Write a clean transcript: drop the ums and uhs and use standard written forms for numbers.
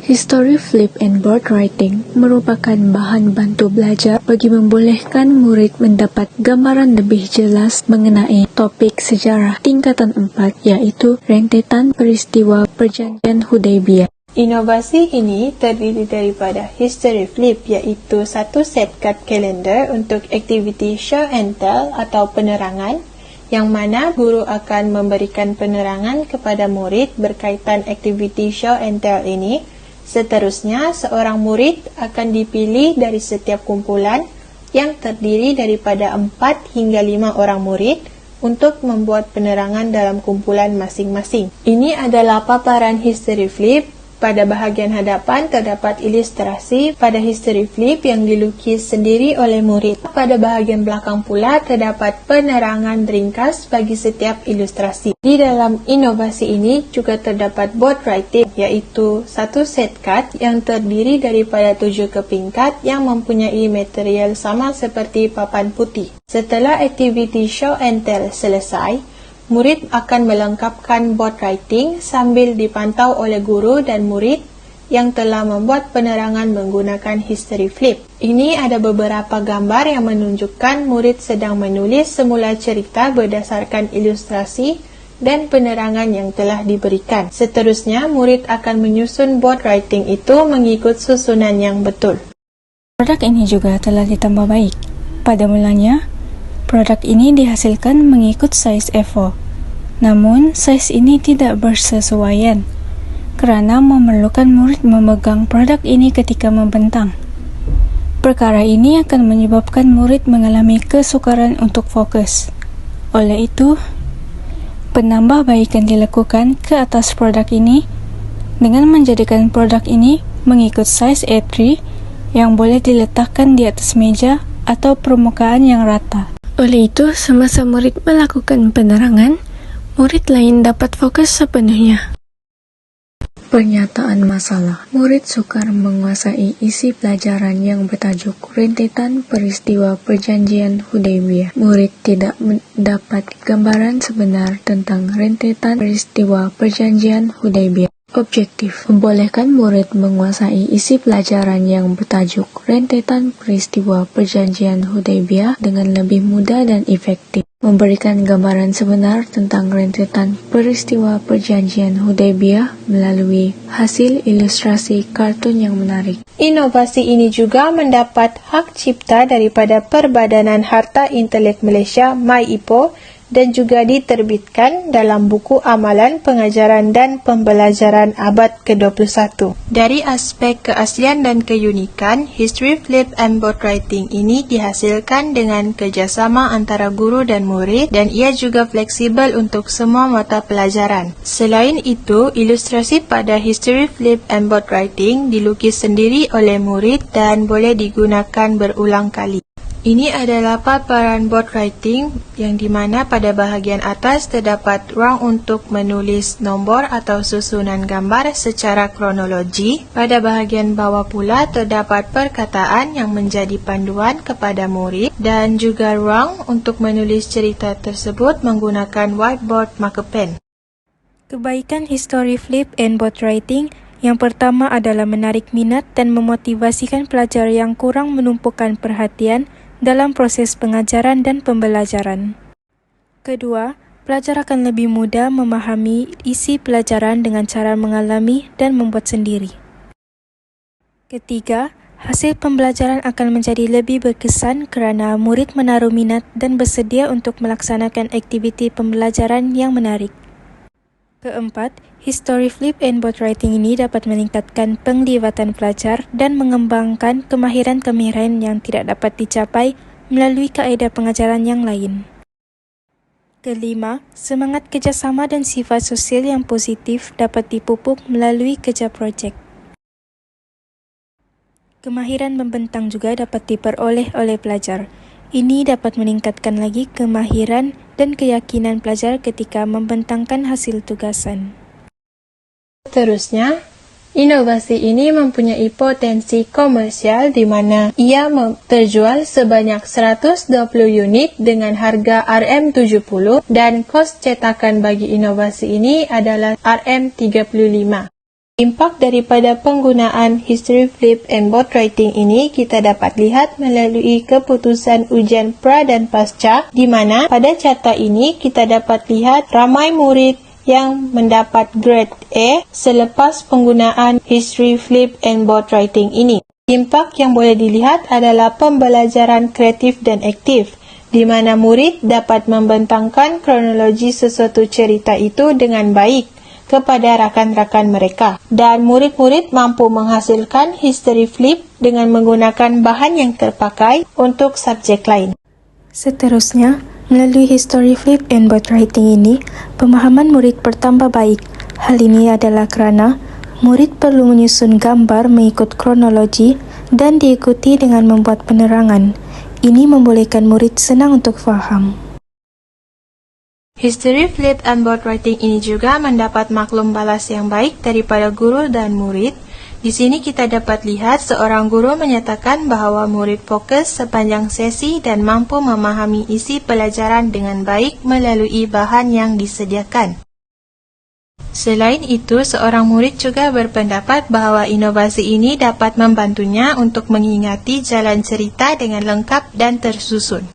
History Flip and Board Writing merupakan bahan bantu belajar bagi membolehkan murid mendapat gambaran lebih jelas mengenai topik sejarah tingkatan 4, yaitu rentetan peristiwa Perjanjian Hudaybiyah. Inovasi ini terdiri daripada History Flip, iaitu satu set kad kalender untuk aktiviti Show and Tell atau penerangan, yang mana guru akan memberikan penerangan kepada murid berkaitan aktiviti Show and Tell ini. Seterusnya, seorang murid akan dipilih dari setiap kumpulan yang terdiri daripada 4 hingga 5 orang murid untuk membuat penerangan dalam kumpulan masing-masing. Ini adalah paparan History Flip. Pada bahagian hadapan terdapat ilustrasi pada History Flip yang dilukis sendiri oleh murid. Pada bahagian belakang pula terdapat penerangan ringkas bagi setiap ilustrasi. Di dalam inovasi ini juga terdapat board writing, yaitu satu set kad yang terdiri daripada 7 keping kad yang mempunyai material sama seperti papan putih. Setelah aktiviti Show and Tell selesai, murid akan melengkapkan board writing sambil dipantau oleh guru dan murid yang telah membuat penerangan menggunakan History Flip. Ini ada beberapa gambar yang menunjukkan murid sedang menulis semula cerita berdasarkan ilustrasi dan penerangan yang telah diberikan. Seterusnya, murid akan menyusun board writing itu mengikut susunan yang betul. Produk ini juga telah ditambah baik. Pada mulanya, produk ini dihasilkan mengikut saiz A4. Namun, saiz ini tidak bersesuaian kerana memerlukan murid memegang produk ini ketika membentang. Perkara ini akan menyebabkan murid mengalami kesukaran untuk fokus. Oleh itu, penambahbaikan dilakukan ke atas produk ini dengan menjadikan produk ini mengikut saiz A3 yang boleh diletakkan di atas meja atau permukaan yang rata. Oleh itu, semasa murid melakukan penerangan, murid lain dapat fokus sepenuhnya. Pernyataan masalah. Murid sukar menguasai isi pelajaran yang bertajuk rentetan peristiwa Perjanjian Hudaybiyah. Murid tidak mendapat gambaran sebenar tentang rentetan peristiwa Perjanjian Hudaybiyah. Objektif: membolehkan murid menguasai isi pelajaran yang bertajuk rentetan peristiwa Perjanjian Hudaybiyah dengan lebih mudah dan efektif. Memberikan gambaran sebenar tentang rentetan peristiwa Perjanjian Hudaybiyah melalui hasil ilustrasi kartun yang menarik. Inovasi ini juga mendapat hak cipta daripada Perbadanan Harta Intelek Malaysia (MyIPO) dan juga diterbitkan dalam buku amalan pengajaran dan pembelajaran abad ke-21. Dari aspek keaslian dan keunikan, History Flip and Board Writing ini dihasilkan dengan kerjasama antara guru dan murid, dan ia juga fleksibel untuk semua mata pelajaran. Selain itu, ilustrasi pada History Flip and Board Writing dilukis sendiri oleh murid dan boleh digunakan berulang kali. Ini adalah paparan board writing yang dimana pada bahagian atas terdapat ruang untuk menulis nombor atau susunan gambar secara kronologi. Pada bahagian bawah pula terdapat perkataan yang menjadi panduan kepada murid dan juga ruang untuk menulis cerita tersebut menggunakan whiteboard marker pen. Kebaikan History Flip and Board Writing yang pertama adalah menarik minat dan memotivasikan pelajar yang kurang menumpukan perhatian dalam proses pengajaran dan pembelajaran. Kedua, pelajar akan lebih mudah memahami isi pelajaran dengan cara mengalami dan membuat sendiri. Ketiga, hasil pembelajaran akan menjadi lebih berkesan kerana murid menaruh minat dan bersedia untuk melaksanakan aktiviti pembelajaran yang menarik. Keempat, History Flip and Board Writing ini dapat meningkatkan penglibatan pelajar dan mengembangkan kemahiran-kemahiran yang tidak dapat dicapai melalui kaedah pengajaran yang lain. Kelima, semangat kerjasama dan sifat sosial yang positif dapat dipupuk melalui kerja projek. Kemahiran membentang juga dapat diperoleh oleh pelajar. Ini dapat meningkatkan lagi kemahiran dan keyakinan pelajar ketika membentangkan hasil tugasan. Seterusnya, inovasi ini mempunyai potensi komersial di mana ia terjual sebanyak 120 unit dengan harga RM70 dan kos cetakan bagi inovasi ini adalah RM35. Impak daripada penggunaan history flip and board writing ini kita dapat lihat melalui keputusan ujian pra dan pasca, di mana pada carta ini kita dapat lihat ramai murid yang mendapat grade A selepas penggunaan history flip and board writing ini. Impak yang boleh dilihat adalah pembelajaran kreatif dan aktif, di mana murid dapat membentangkan kronologi sesuatu cerita itu dengan baik kepada rakan-rakan mereka, dan murid-murid mampu menghasilkan history flip dengan menggunakan bahan yang terpakai untuk subjek lain. Seterusnya, melalui history flip and board writing ini, pemahaman murid bertambah baik. Hal ini adalah kerana murid perlu menyusun gambar mengikut kronologi dan diikuti dengan membuat penerangan. Ini membolehkan murid senang untuk faham. History flip and board writing ini juga mendapat maklum balas yang baik daripada guru dan murid. Di sini kita dapat lihat seorang guru menyatakan bahawa murid fokus sepanjang sesi dan mampu memahami isi pelajaran dengan baik melalui bahan yang disediakan. Selain itu, seorang murid juga berpendapat bahawa inovasi ini dapat membantunya untuk mengingati jalan cerita dengan lengkap dan tersusun.